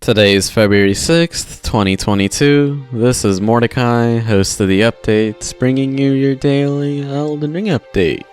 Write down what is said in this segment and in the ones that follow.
Today is February 6th, 2022. This is Mordecai, host of the updates, bringing you your daily Elden Ring update.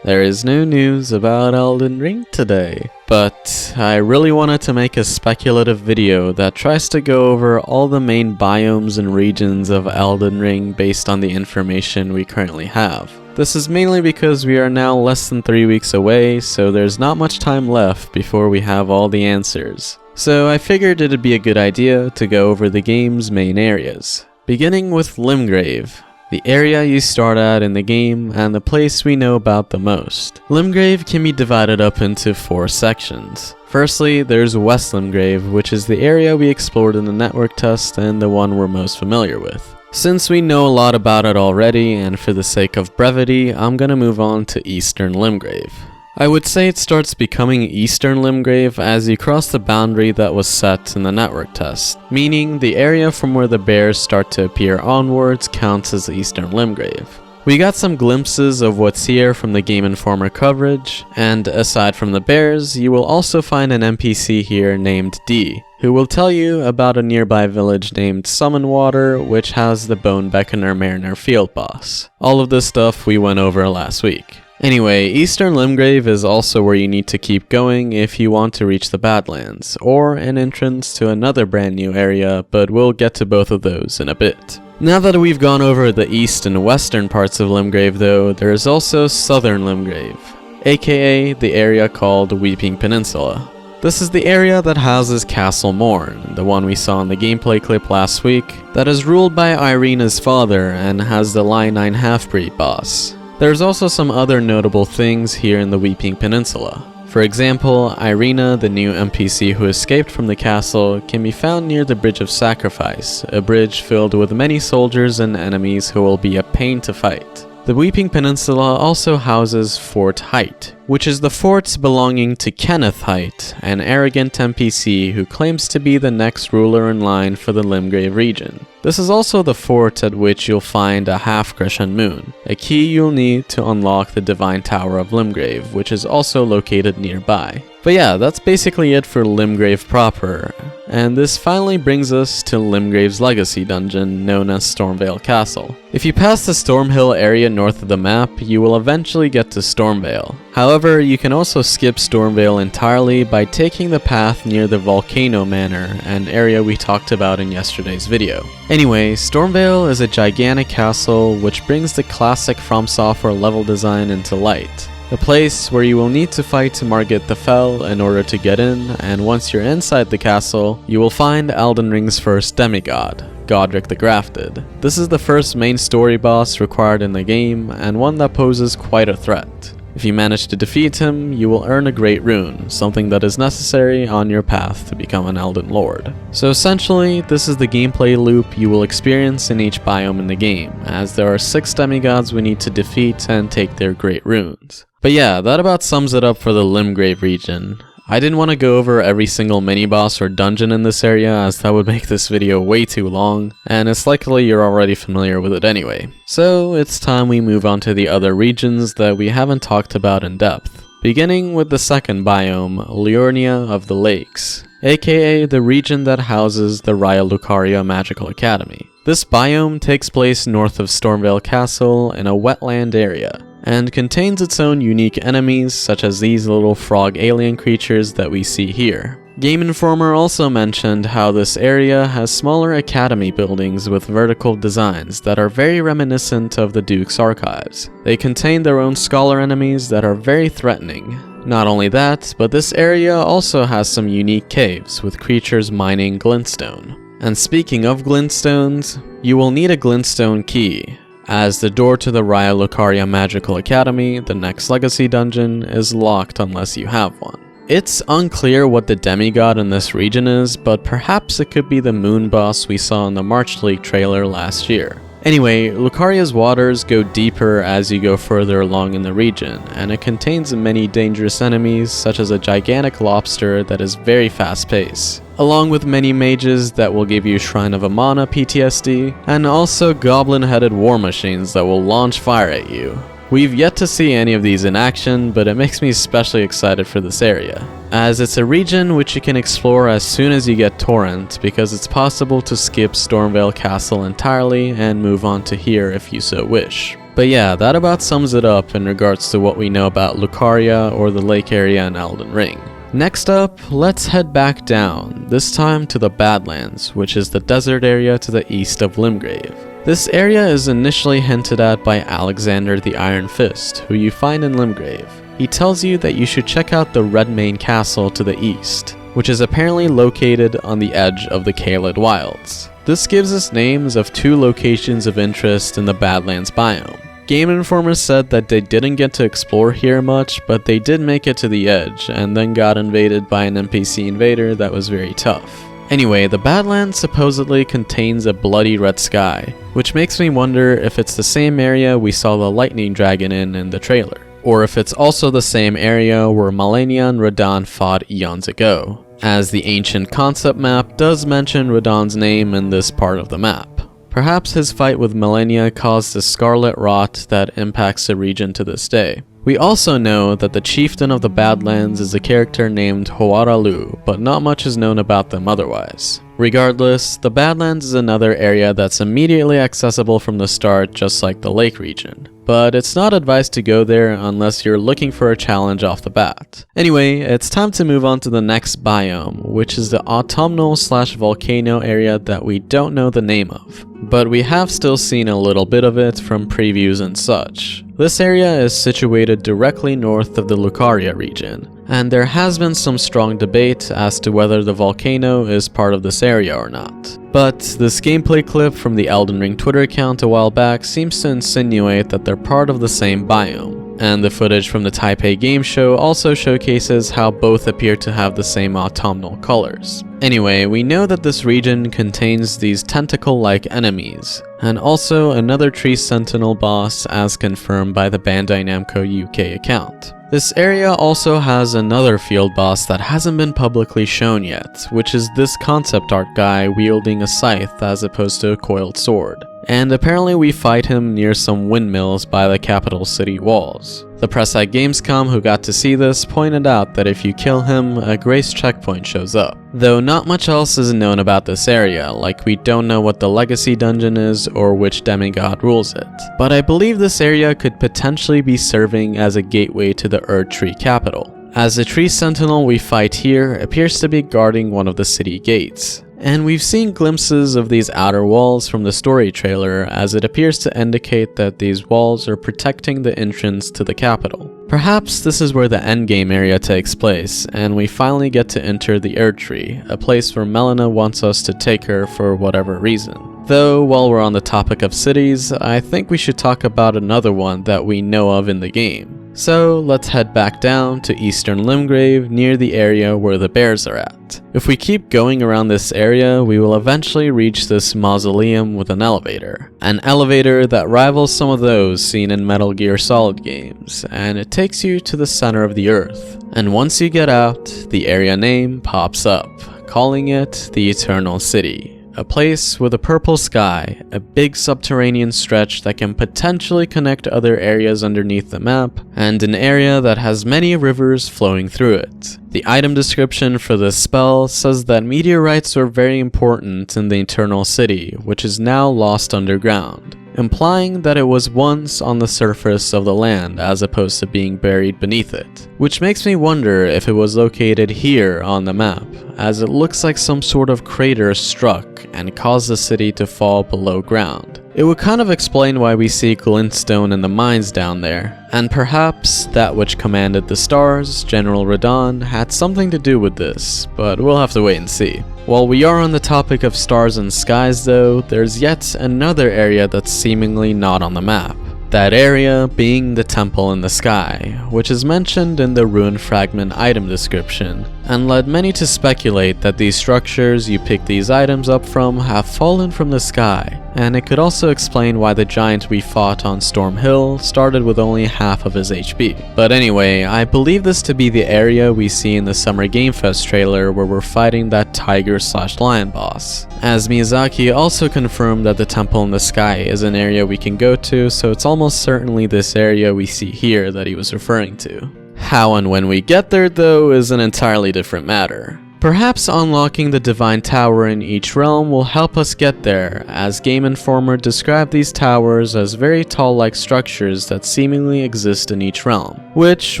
There is no news about Elden Ring today, but I really wanted to make a speculative video that tries to go over all the main biomes and regions of Elden Ring based on the information we currently have. This is mainly because we are now less than 3 weeks away, so there's not much time left before we have all the answers. So I figured it'd be a good idea to go over the game's main areas. Beginning with Limgrave, the area you start at in the game and the place we know about the most. Limgrave can be divided up into 4 sections. Firstly, there's West Limgrave, which is the area we explored in the network test and the one we're most familiar with. Since we know a lot about it already, and for the sake of brevity, I'm gonna move on to Eastern Limgrave. I would say it starts becoming Eastern Limgrave as you cross the boundary that was set in the network test, meaning the area from where the bears start to appear onwards counts as Eastern Limgrave. We got some glimpses of what's here from the Game Informer coverage, and aside from the bears, you will also find an NPC here named D, who will tell you about a nearby village named Summonwater, which has the Bone Beckoner Mariner field boss. All of this stuff we went over last week. Anyway, Eastern Limgrave is also where you need to keep going if you want to reach the Badlands, or an entrance to another brand new area, but we'll get to both of those in a bit. Now that we've gone over the east and western parts of Limgrave though, there is also Southern Limgrave, aka the area called Weeping Peninsula. This is the area that houses Castle Morn, the one we saw in the gameplay clip last week, that is ruled by Irina's father and has the Line 9 half-breed boss. There's also some other notable things here in the Weeping Peninsula. For example, Irina, the new NPC who escaped from the castle, can be found near the Bridge of Sacrifice, a bridge filled with many soldiers and enemies who will be a pain to fight. The Weeping Peninsula also houses Fort Height, which is the fort belonging to Kenneth Height, an arrogant NPC who claims to be the next ruler in line for the Limgrave region. This is also the fort at which you'll find a half-crescent moon, a key you'll need to unlock the Divine Tower of Limgrave, which is also located nearby. But yeah, that's basically it for Limgrave proper, and this finally brings us to Limgrave's legacy dungeon, known as Stormveil Castle. If you pass the Stormhill area north of the map, you will eventually get to Stormveil. However, you can also skip Stormveil entirely by taking the path near the Volcano Manor, an area we talked about in yesterday's video. Anyway, Stormveil is a gigantic castle which brings the classic From Software level design into light. A place where you will need to fight Margit the Fell in order to get in, and once you're inside the castle, you will find Elden Ring's first demigod, Godric the Grafted. This is the first main story boss required in the game, and one that poses quite a threat. If you manage to defeat him, you will earn a Great Rune, something that is necessary on your path to become an Elden Lord. So essentially, this is the gameplay loop you will experience in each biome in the game, as there are 6 demigods we need to defeat and take their Great Runes. But yeah, that about sums it up for the Limgrave region. I didn't want to go over every single mini-boss or dungeon in this area, as that would make this video way too long, and it's likely you're already familiar with it anyway. So it's time we move on to the other regions that we haven't talked about in depth. Beginning with the second biome, Liurnia of the Lakes, aka the region that houses the Lucaria Magical Academy. This biome takes place north of Stormveil Castle in a wetland area, and contains its own unique enemies such as these little frog alien creatures that we see here. Game Informer also mentioned how this area has smaller academy buildings with vertical designs that are very reminiscent of the Duke's archives. They contain their own scholar enemies that are very threatening. Not only that, but this area also has some unique caves with creatures mining glintstone. And speaking of glintstones, you will need a glintstone key, as the door to the Lucaria Magical Academy, the next legacy dungeon, is locked unless you have one. It's unclear what the demigod in this region is, but perhaps it could be the moon boss we saw in the March League trailer last year. Anyway, Lucaria's waters go deeper as you go further along in the region, and it contains many dangerous enemies such as a gigantic lobster that is very fast paced, along with many mages that will give you Shrine of Amana PTSD, and also goblin-headed war machines that will launch fire at you. We've yet to see any of these in action, but it makes me especially excited for this area, as it's a region which you can explore as soon as you get Torrent, because it's possible to skip Stormveil Castle entirely and move on to here if you so wish. But yeah, that about sums it up in regards to what we know about Lucaria or the lake area in Elden Ring. Next up, let's head back down, this time to the Badlands, which is the desert area to the east of Limgrave. This area is initially hinted at by Alexander the Iron Fist, who you find in Limgrave. He tells you that you should check out the Redmane Castle to the east, which is apparently located on the edge of the Caelid Wilds. This gives us names of 2 locations of interest in the Badlands Biome. Game Informer said that they didn't get to explore here much, but they did make it to the edge, and then got invaded by an NPC invader that was very tough. Anyway, the Badlands supposedly contains a bloody red sky, which makes me wonder if it's the same area we saw the lightning dragon in the trailer, or if it's also the same area where Malenia and Radahn fought eons ago, as the ancient concept map does mention Radahn's name in this part of the map. Perhaps his fight with Malenia caused a scarlet rot that impacts the region to this day. We also know that the chieftain of the Badlands is a character named Hoaralu, but not much is known about them otherwise. Regardless, the Badlands is another area that's immediately accessible from the start, just like the lake region. But it's not advised to go there unless you're looking for a challenge off the bat. Anyway, it's time to move on to the next biome, which is the autumnal/volcano area that we don't know the name of, but we have still seen a little bit of it from previews and such. This area is situated directly north of the Lucaria region, and there has been some strong debate as to whether the volcano is part of this area or not. But this gameplay clip from the Elden Ring Twitter account a while back seems to insinuate that they're part of the same biome. And the footage from the Taipei game show also showcases how both appear to have the same autumnal colors. Anyway, we know that this region contains these tentacle-like enemies, and also another tree sentinel boss as confirmed by the Bandai Namco UK account. This area also has another field boss that hasn't been publicly shown yet, which is this concept art guy wielding a scythe as opposed to a coiled sword. And apparently we fight him near some windmills by the capital city walls. The press at Gamescom who got to see this pointed out that if you kill him, a grace checkpoint shows up. Though not much else is known about this area, like we don't know what the legacy dungeon is or which demigod rules it. But I believe this area could potentially be serving as a gateway to the Erd Tree capital, as the tree sentinel we fight here appears to be guarding one of the city gates. And we've seen glimpses of these outer walls from the story trailer, as it appears to indicate that these walls are protecting the entrance to the capital. Perhaps this is where the endgame area takes place, and we finally get to enter the Erd Tree, a place where Melina wants us to take her for whatever reason. Though, while we're on the topic of cities, I think we should talk about another one that we know of in the game. So let's head back down to eastern Limgrave near the area where the bears are at. If we keep going around this area, we will eventually reach this mausoleum with an elevator. An elevator that rivals some of those seen in Metal Gear Solid games, and it takes you to the center of the earth. And once you get out, the area name pops up, calling it the Eternal City. A place with a purple sky, a big subterranean stretch that can potentially connect other areas underneath the map, and an area that has many rivers flowing through it. The item description for this spell says that meteorites were very important in the Eternal City, which is now lost underground, implying that it was once on the surface of the land as opposed to being buried beneath it. Which makes me wonder if it was located here on the map, as it looks like some sort of crater struck and caused the city to fall below ground. It would kind of explain why we see glintstone in the mines down there, and perhaps that which commanded the stars, General Radahn, had something to do with this, but we'll have to wait and see. While we are on the topic of stars and skies though, there's yet another area that's seemingly not on the map. That area being the Temple in the Sky, which is mentioned in the Rune Fragment item description, and led many to speculate that these structures you pick these items up from have fallen from the sky, and it could also explain why the giant we fought on Storm Hill started with only half of his HP. But anyway, I believe this to be the area we see in the Summer Game Fest trailer where we're fighting that tiger/lion boss, as Miyazaki also confirmed that the temple in the sky is an area we can go to, so it's almost certainly this area we see here that he was referring to. How and when we get there though is an entirely different matter. Perhaps unlocking the Divine Tower in each realm will help us get there, as Game Informer described these towers as very tall-like structures that seemingly exist in each realm, which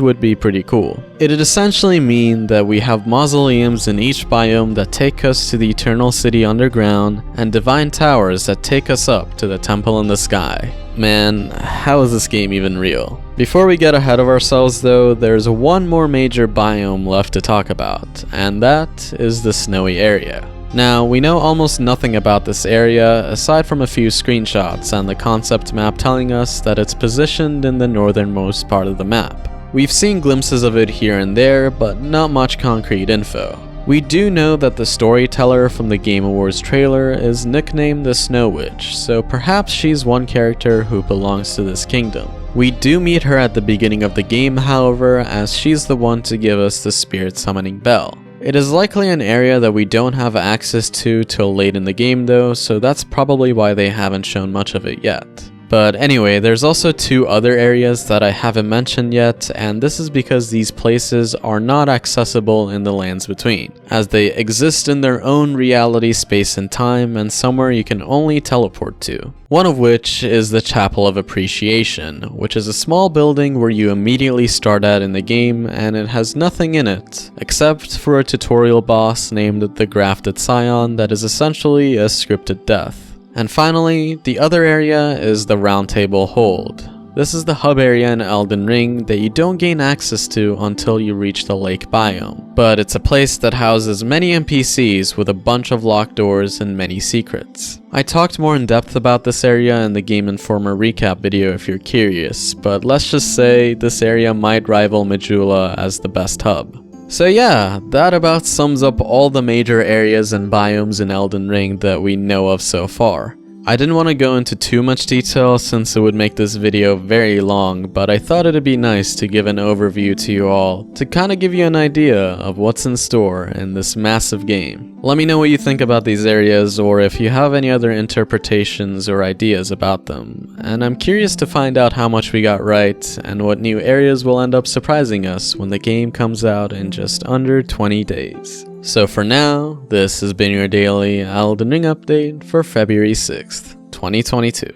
would be pretty cool. It'd essentially mean that we have mausoleums in each biome that take us to the Eternal City underground, and Divine Towers that take us up to the Temple in the Sky. Man, how is this game even real? Before we get ahead of ourselves though, there's one more major biome left to talk about, and that is the snowy area. Now, we know almost nothing about this area aside from a few screenshots and the concept map telling us that it's positioned in the northernmost part of the map. We've seen glimpses of it here and there, but not much concrete info. We do know that the storyteller from the Game Awards trailer is nicknamed the Snow Witch, so perhaps she's one character who belongs to this kingdom. We do meet her at the beginning of the game, however, as she's the one to give us the spirit summoning bell. It is likely an area that we don't have access to till late in the game though, so that's probably why they haven't shown much of it yet. But anyway, there's also two other areas that I haven't mentioned yet, and this is because these places are not accessible in the lands between, as they exist in their own reality, space and time, and somewhere you can only teleport to. One of which is the Chapel of Appreciation, which is a small building where you immediately start at in the game, and it has nothing in it, except for a tutorial boss named the Grafted Scion that is essentially a scripted death. And finally, the other area is the Roundtable Hold. This is the hub area in Elden Ring that you don't gain access to until you reach the lake biome, but it's a place that houses many NPCs with a bunch of locked doors and many secrets. I talked more in depth about this area in the Game Informer recap video if you're curious, but let's just say this area might rival Majula as the best hub. So yeah, that about sums up all the major areas and biomes in Elden Ring that we know of so far. I didn't want to go into too much detail since it would make this video very long, but I thought it'd be nice to give an overview to you all, to kind of give you an idea of what's in store in this massive game. Let me know what you think about these areas, or if you have any other interpretations or ideas about them, and I'm curious to find out how much we got right, and what new areas will end up surprising us when the game comes out in just under 20 days. So for now, this has been your daily Elden Ring update for February 6th, 2022.